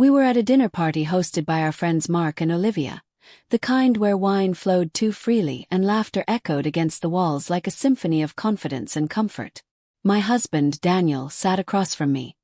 We were at a dinner party hosted by our friends Mark and Olivia, the kind where wine flowed too freely and laughter echoed against the walls like a symphony of confidence and comfort. My husband, Daniel, sat across from me,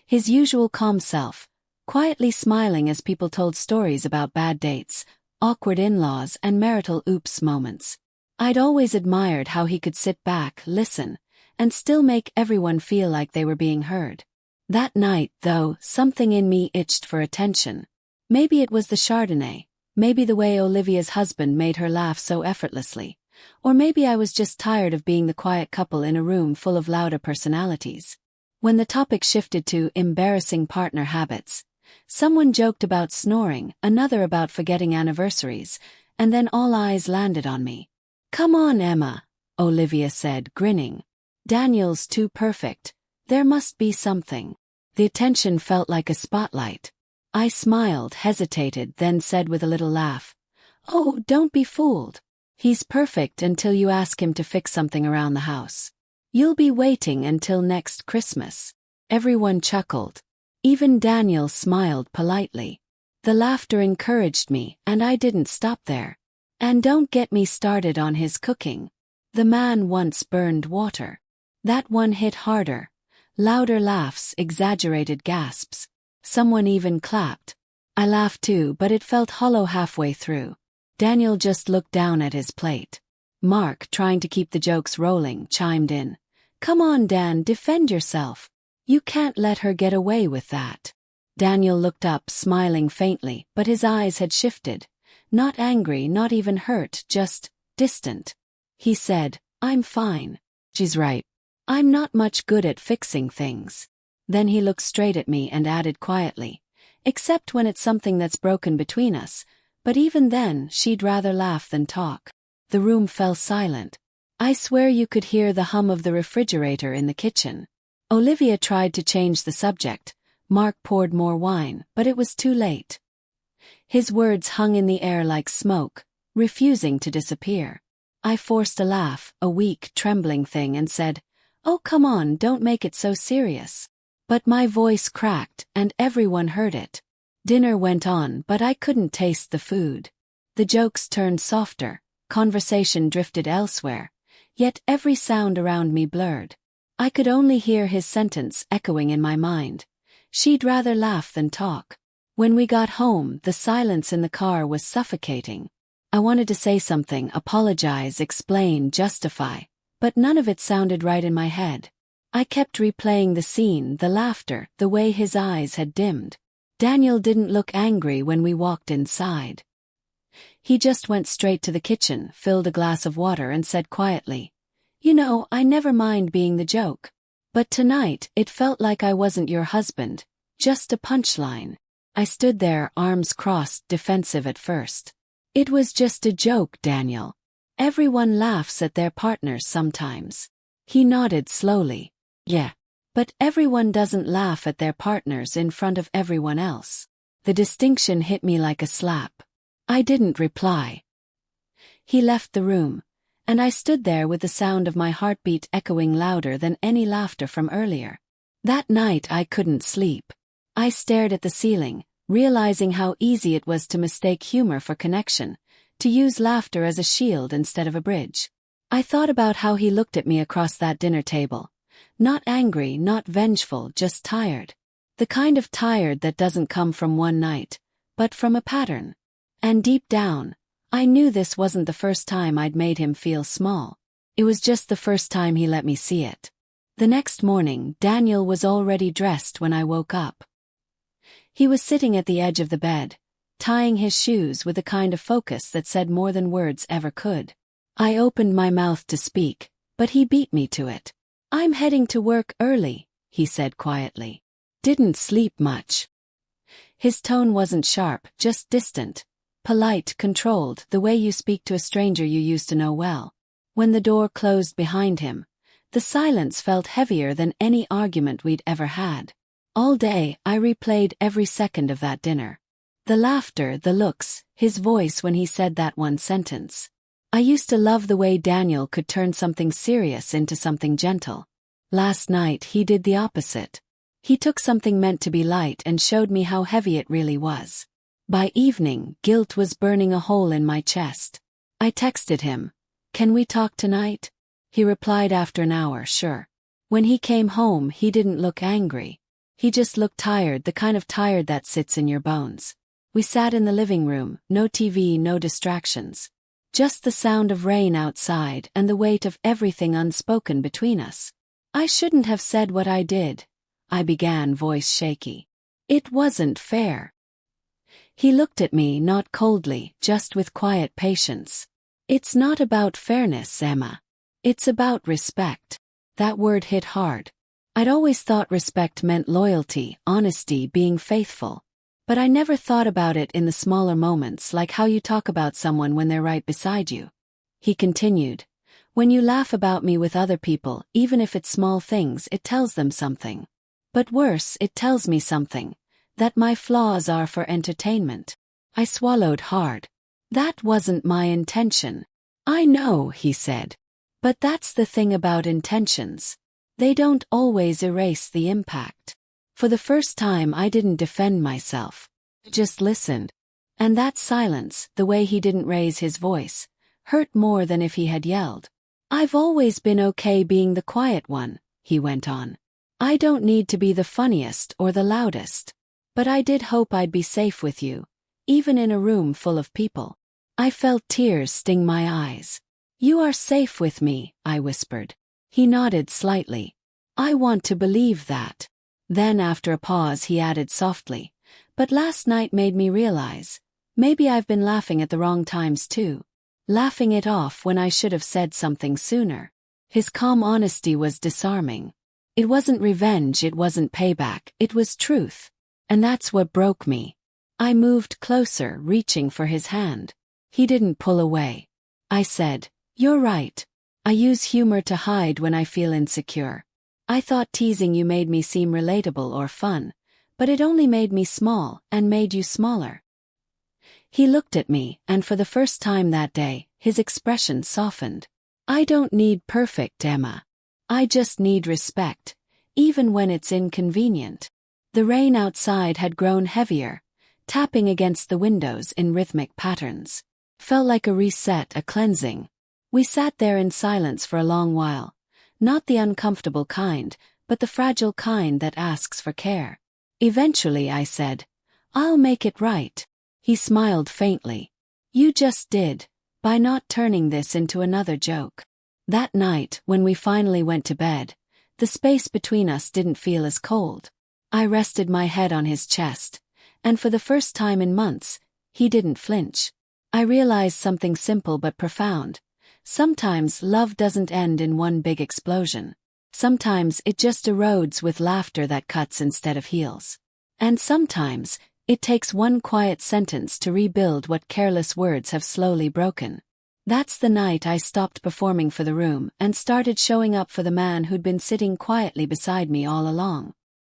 his usual calm self, quietly smiling as people told stories about bad dates, awkward in-laws, and marital oops moments. I'd always admired how he could sit back, listen, and still make everyone feel like they were being heard. That night, though, something in me itched for attention. Maybe it was the Chardonnay, maybe the way Olivia's husband made her laugh so effortlessly, or maybe I was just tired of being the quiet couple in a room full of louder personalities. When the topic shifted to embarrassing partner habits, someone joked about snoring, another about forgetting anniversaries, and then all eyes landed on me. "Come on, Emma," Olivia said, grinning. "Daniel's too perfect. There must be something." The attention felt like a spotlight. I smiled, hesitated, then said with a little laugh, "Oh, don't be fooled. He's perfect until you ask him to fix something around the house. You'll be waiting until next Christmas." Everyone chuckled. Even Daniel smiled politely. The laughter encouraged me, and I didn't stop there. And don't get me started on his cooking. The man once burned water. That one hit harder. Louder laughs, exaggerated gasps. Someone even clapped. I laughed too, but it felt hollow halfway through. Daniel just looked down at his plate. Mark, trying to keep the jokes rolling, chimed in. "Come on, Dan, defend yourself. You can't let her get away with that." Daniel looked up, smiling faintly, but his eyes had shifted. Not angry, not even hurt, just distant. He said, "I'm fine. She's right. I'm not much good at fixing things." Then he looked straight at me and added quietly, "Except when it's something that's broken between us, but even then she'd rather laugh than talk." The room fell silent. I swear you could hear the hum of the refrigerator in the kitchen. Olivia tried to change the subject. Mark poured more wine, but it was too late. His words hung in the air like smoke, refusing to disappear. I forced a laugh, a weak, trembling thing, and said, "Oh, come on, don't make it so serious." But my voice cracked, and everyone heard it. Dinner went on, but I couldn't taste the food. The jokes turned softer, conversation drifted elsewhere, yet every sound around me blurred. I could only hear his sentence echoing in my mind. She'd rather laugh than talk. When we got home, the silence in the car was suffocating. I wanted to say something, apologize, explain, justify, but none of it sounded right in my head. I kept replaying the scene, the laughter, the way his eyes had dimmed. Daniel didn't look angry when we walked inside. He just went straight to the kitchen, filled a glass of water, and said quietly, "You know, I never mind being the joke. But tonight, it felt like I wasn't your husband, just a punchline." I stood there, arms crossed, defensive at first. "It was just a joke, Daniel. Everyone laughs at their partners sometimes." He nodded slowly. "Yeah. But everyone doesn't laugh at their partners in front of everyone else." The distinction hit me like a slap. I didn't reply. He left the room, and I stood there with the sound of my heartbeat echoing louder than any laughter from earlier. That night I couldn't sleep. I stared at the ceiling, realizing how easy it was to mistake humor for connection, to use laughter as a shield instead of a bridge. I thought about how he looked at me across that dinner table. Not angry, not vengeful, just tired. The kind of tired that doesn't come from one night, but from a pattern. And deep down, I knew this wasn't the first time I'd made him feel small. It was just the first time he let me see it. The next morning, Daniel was already dressed when I woke up. He was sitting at the edge of the bed, tying his shoes with a kind of focus that said more than words ever could. I opened my mouth to speak, but he beat me to it. "I'm heading to work early," he said quietly. "Didn't sleep much." His tone wasn't sharp, just distant, polite, controlled, the way you speak to a stranger you used to know well. When the door closed behind him, the silence felt heavier than any argument we'd ever had. All day, I replayed every second of that dinner. The laughter, the looks, his voice when he said that one sentence. I used to love the way Daniel could turn something serious into something gentle. Last night he did the opposite. He took something meant to be light and showed me how heavy it really was. By evening, guilt was burning a hole in my chest. I texted him, "Can we talk tonight?" He replied after an hour, "Sure." When he came home, he didn't look angry. He just looked tired, the kind of tired that sits in your bones. We sat in the living room, no TV, no distractions. Just the sound of rain outside and the weight of everything unspoken between us. "I shouldn't have said what I did," I began, voice shaky. "It wasn't fair." He looked at me, not coldly, just with quiet patience. "It's not about fairness, Emma. It's about respect." That word hit hard. I'd always thought respect meant loyalty, honesty, being faithful. But I never thought about it in the smaller moments, like how you talk about someone when they're right beside you. He continued, "When you laugh about me with other people, even if it's small things, it tells them something. But worse, it tells me something. That my flaws are for entertainment." I swallowed hard. "That wasn't my intention." "I know," he said. "But that's the thing about intentions. They don't always erase the impact." For the first time, I didn't defend myself. Just listened. And that silence, the way he didn't raise his voice, hurt more than if he had yelled. "I've always been okay being the quiet one," he went on. "I don't need to be the funniest or the loudest. But I did hope I'd be safe with you, even in a room full of people." I felt tears sting my eyes. "You are safe with me," I whispered. He nodded slightly. "I want to believe that." Then after a pause he added softly, "But last night made me realize, maybe I've been laughing at the wrong times too. Laughing it off when I should have said something sooner." His calm honesty was disarming. It wasn't revenge, it wasn't payback, it was truth. And that's what broke me. I moved closer, reaching for his hand. He didn't pull away. I said, "You're right. I use humor to hide when I feel insecure. I thought teasing you made me seem relatable or fun, but it only made me small and made you smaller." He looked at me, and for the first time that day, his expression softened. "I don't need perfect, Emma. I just need respect, even when it's inconvenient." The rain outside had grown heavier, tapping against the windows in rhythmic patterns. Felt like a reset, a cleansing. We sat there in silence for a long while. Not the uncomfortable kind, but the fragile kind that asks for care. Eventually I said, "I'll make it right." He smiled faintly. "You just did, by not turning this into another joke." That night, when we finally went to bed, the space between us didn't feel as cold. I rested my head on his chest, and for the first time in months, he didn't flinch. I realized something simple but profound. Sometimes love doesn't end in one big explosion. Sometimes it just erodes with laughter that cuts instead of heals. And sometimes it takes one quiet sentence to rebuild what careless words have slowly broken. That's the night I stopped performing for the room and started showing up for the man who'd been sitting quietly beside me all along.